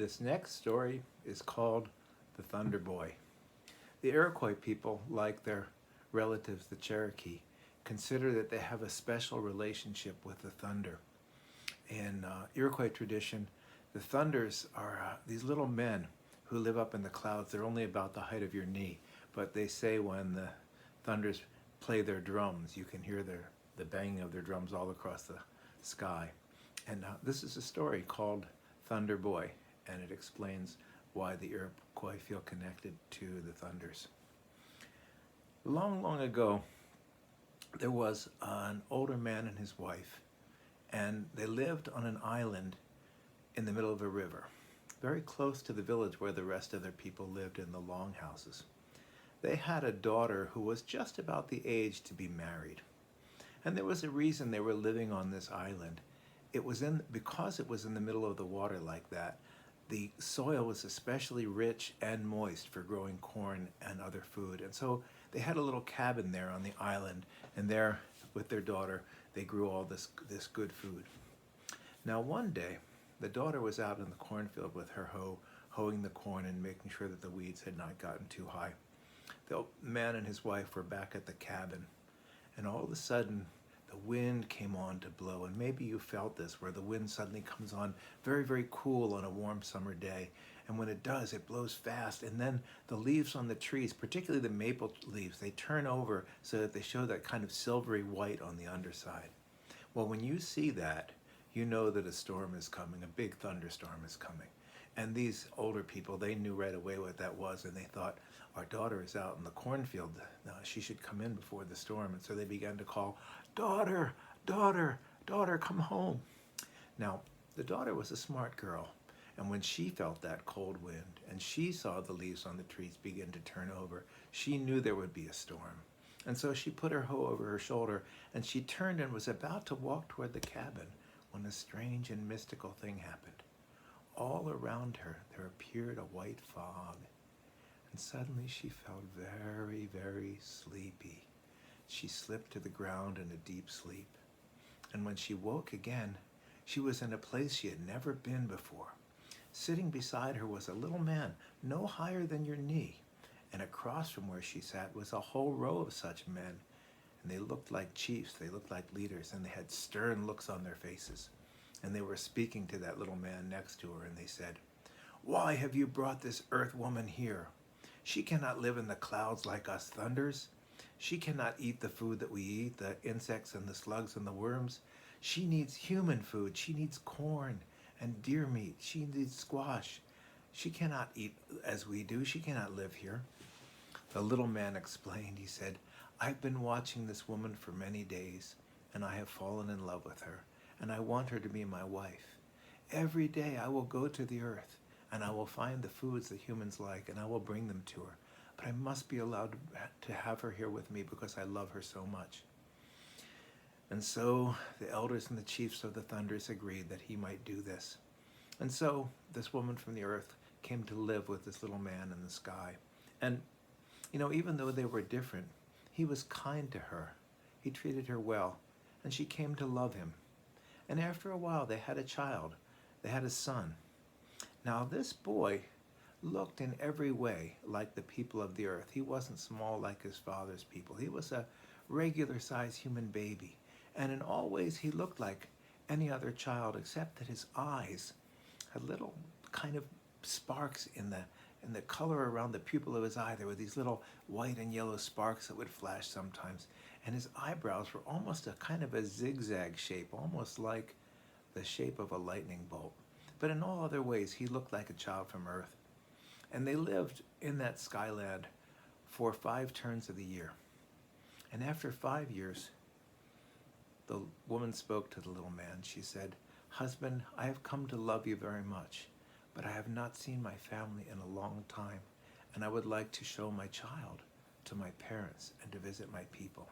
This next story is called The Thunder Boy. The Iroquois people, like their relatives, the Cherokee, consider that they have a special relationship with the thunder. In Iroquois tradition, the thunders are these little men who live up in the clouds. They're only about the height of your knee, but they say when the thunders play their drums, you can hear the banging of their drums all across the sky. And this is a story called Thunder Boy, and it explains why the Iroquois feel connected to the thunders. Long, long ago, there was an older man and his wife, and they lived on an island in the middle of a river, very close to the village where the rest of their people lived in the longhouses. They had a daughter who was just about the age to be married. And there was a reason they were living on this island. Because it was in the middle of the water like that, the soil was especially rich and moist for growing corn and other food. And so they had a little cabin there on the island, and there with their daughter, they grew all this good food. Now one day, the daughter was out in the cornfield with her hoe, hoeing the corn and making sure that the weeds had not gotten too high. The man and his wife were back at the cabin, and all of a sudden, the wind came on to blow, and maybe you felt this, where the wind suddenly comes on very, very cool on a warm summer day. And when it does, it blows fast, and then the leaves on the trees, particularly the maple leaves, they turn over so that they show that kind of silvery white on the underside. Well, when you see that, you know that a storm is coming, a big thunderstorm is coming. And these older people, they knew right away what that was, and they thought, our daughter is out in the cornfield. She should come in before the storm. And so they began to call, daughter, daughter, daughter, come home. Now, the daughter was a smart girl. And when she felt that cold wind and she saw the leaves on the trees begin to turn over, she knew there would be a storm. And so she put her hoe over her shoulder and she turned and was about to walk toward the cabin when a strange and mystical thing happened. All around her, there appeared a white fog. And suddenly she felt very, very sleepy. She slipped to the ground in a deep sleep. And when she woke again, she was in a place she had never been before. Sitting beside her was a little man, no higher than your knee. And across from where she sat was a whole row of such men. And they looked like chiefs, they looked like leaders, and they had stern looks on their faces. And they were speaking to that little man next to her, and they said, "Why have you brought this earth woman here? She cannot live in the clouds like us thunders. She cannot eat the food that we eat, the insects and the slugs and the worms. She needs human food. She needs corn and deer meat. She needs squash. She cannot eat as we do. She cannot live here." The little man explained. He said, "I've been watching this woman for many days, and I have fallen in love with her, and I want her to be my wife. Every day I will go to the earth, and I will find the foods that humans like, and I will bring them to her. But I must be allowed to have her here with me because I love her so much." And so the elders and the chiefs of the thunders agreed that he might do this. And so this woman from the earth came to live with this little man in the sky. And, even though they were different, he was kind to her. He treated her well, and she came to love him. And after a while, they had a child. They had a son. Now, this boy looked in every way like the people of the earth. He wasn't small like his father's people. He was a regular-sized human baby. And in all ways, he looked like any other child, except that his eyes had little kind of sparks in the color around the pupil of his eye. There were these little white and yellow sparks that would flash sometimes. And his eyebrows were almost a kind of a zigzag shape, almost like the shape of a lightning bolt. But in all other ways, he looked like a child from Earth. And they lived in that skyland for 5 turns of the year. And after 5 years, the woman spoke to the little man. She said, "Husband, I have come to love you very much, but I have not seen my family in a long time, and I would like to show my child to my parents and to visit my people."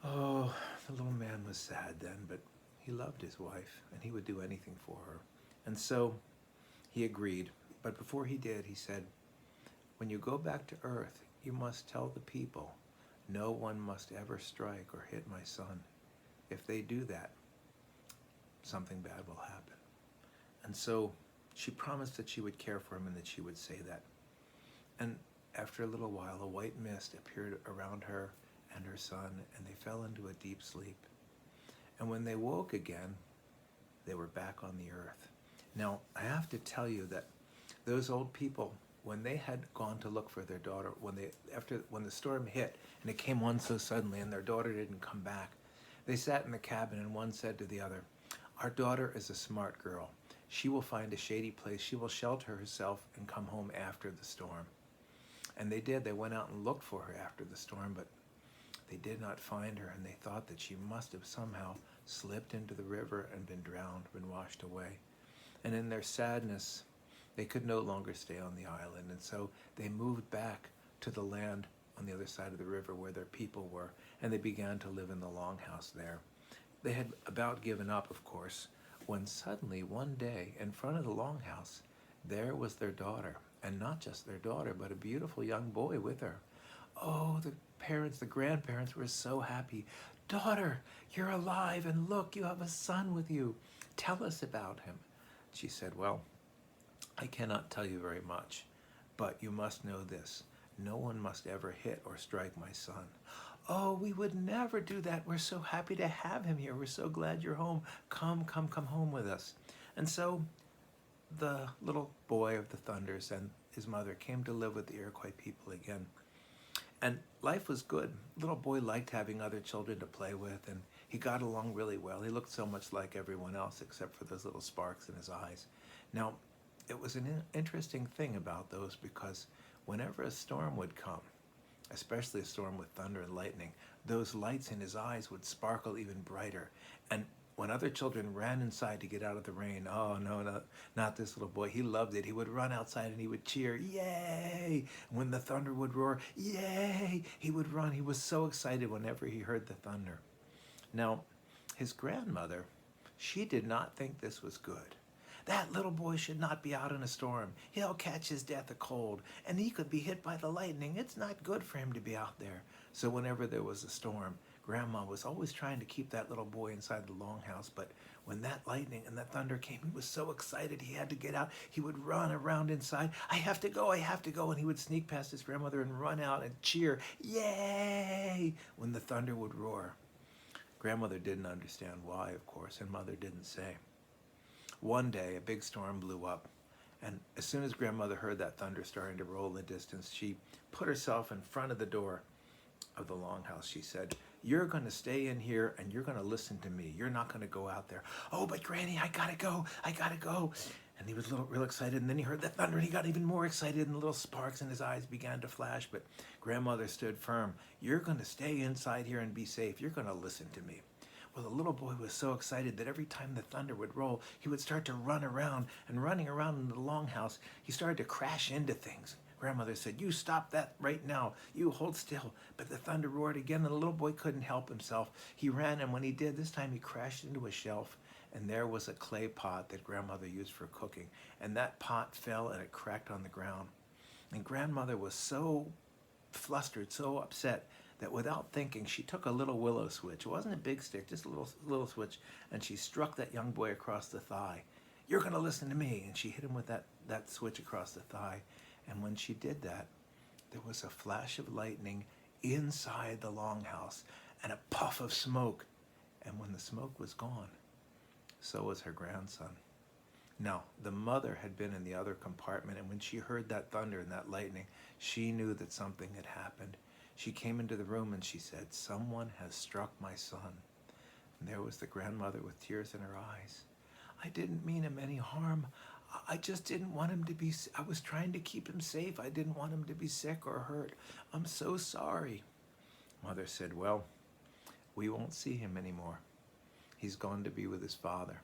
Oh, the little man was sad then, but he loved his wife, and he would do anything for her. And so he agreed. But before he did, he said, "When you go back to Earth, you must tell the people, no one must ever strike or hit my son. If they do that, something bad will happen." And so She promised that she would care for him and that she would say that. And after a little while, a white mist appeared around her and her son, and they fell into a deep sleep. And when they woke again, they were back on the earth. Now, I have to tell you that those old people, when they had gone to look for their daughter, when the storm hit and it came on so suddenly and their daughter didn't come back, they sat in the cabin and one said to the other, "Our daughter is a smart girl. She will find a shady place. She will shelter herself and come home after the storm." And they did. They went out and looked for her after the storm, but they did not find her, and they thought that she must have somehow slipped into the river and been drowned, been washed away. And in their sadness, they could no longer stay on the island, and so they moved back to the land on the other side of the river where their people were, and they began to live in the longhouse there. They had about given up, of course, when suddenly one day in front of the longhouse, there was their daughter, and not just their daughter, but a beautiful young boy with her. Oh, the grandparents were so happy. "Daughter, you're alive, and look, you have a son with you. Tell us about him." She said, "Well, I cannot tell you very much, but you must know this. No one must ever hit or strike my son." "Oh, we would never do that. We're so happy to have him here. We're so glad you're home. Come home with us." And so the little boy of the Thunders and his mother came to live with the Iroquois people again. And life was good. Little boy liked having other children to play with, and he got along really well. He looked so much like everyone else except for those little sparks in his eyes. Now, it was an interesting thing about those, because whenever a storm would come, especially a storm with thunder and lightning, those lights in his eyes would sparkle even brighter. And when other children ran inside to get out of the rain, oh no, not this little boy. He loved it. He would run outside and he would cheer, "Yay!" When the thunder would roar, "Yay!" He would run. He was so excited whenever he heard the thunder. Now, his grandmother, she did not think this was good. That little boy should not be out in a storm. He'll catch his death of cold, and he could be hit by the lightning. It's not good for him to be out there. So whenever there was a storm, Grandma was always trying to keep that little boy inside the longhouse, but when that lightning and that thunder came, he was so excited he had to get out. He would run around inside. I have to go, and he would sneak past his grandmother and run out and cheer, "Yay!" when the thunder would roar. Grandmother didn't understand why, of course, and Mother didn't say. One day, a big storm blew up, and as soon as Grandmother heard that thunder starting to roll in the distance, she put herself in front of the door of the longhouse. She said, "You're going to stay in here and you're going to listen to me. You're not going to go out there." "Oh, but Granny, I gotta go. And he was real excited, and then he heard that thunder and he got even more excited, and the little sparks in his eyes began to flash. But Grandmother stood firm. "You're going to stay inside here and be safe. You're going to listen to me." Well, the little boy was so excited that every time the thunder would roll, he would start to run around, and running around in the longhouse, he started to crash into things. Grandmother said, "You stop that right now. You hold still." But the thunder roared again, and the little boy couldn't help himself. He ran, and when he did, this time he crashed into a shelf, and there was a clay pot that Grandmother used for cooking. And that pot fell, and it cracked on the ground. And Grandmother was so flustered, so upset, that without thinking, she took a little willow switch. It wasn't a big stick, just a little switch, and she struck that young boy across the thigh. "You're going to listen to me." And she hit him with that switch across the thigh. And when she did that, there was a flash of lightning inside the longhouse and a puff of smoke. And when the smoke was gone, so was her grandson. Now, the mother had been in the other compartment, and when she heard that thunder and that lightning, she knew that something had happened. She came into the room and she said, "Someone has struck my son." And there was the grandmother with tears in her eyes. "I didn't mean him any harm. I just didn't want him to be, I was trying to keep him safe. I didn't want him to be sick or hurt. I'm so sorry." Mother said, "Well, we won't see him anymore. He's gone to be with his father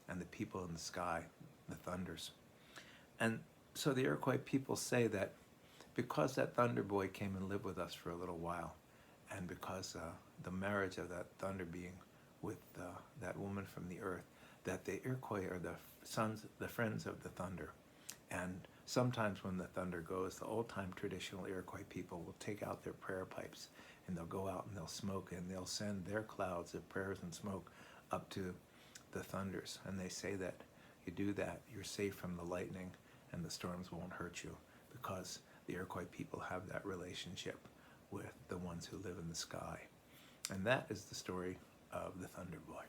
and the people in the sky, the thunders." And so the Iroquois people say that because that thunder boy came and lived with us for a little while, and because the marriage of that thunder being with that woman from the earth, that the Iroquois are the friends of the thunder. And sometimes when the thunder goes, the old-time traditional Iroquois people will take out their prayer pipes, and they'll go out and they'll smoke, and they'll send their clouds of prayers and smoke up to the thunders. And they say that, you do that, you're safe from the lightning and the storms won't hurt you, because the Iroquois people have that relationship with the ones who live in the sky. And that is the story of the Thunder Boy.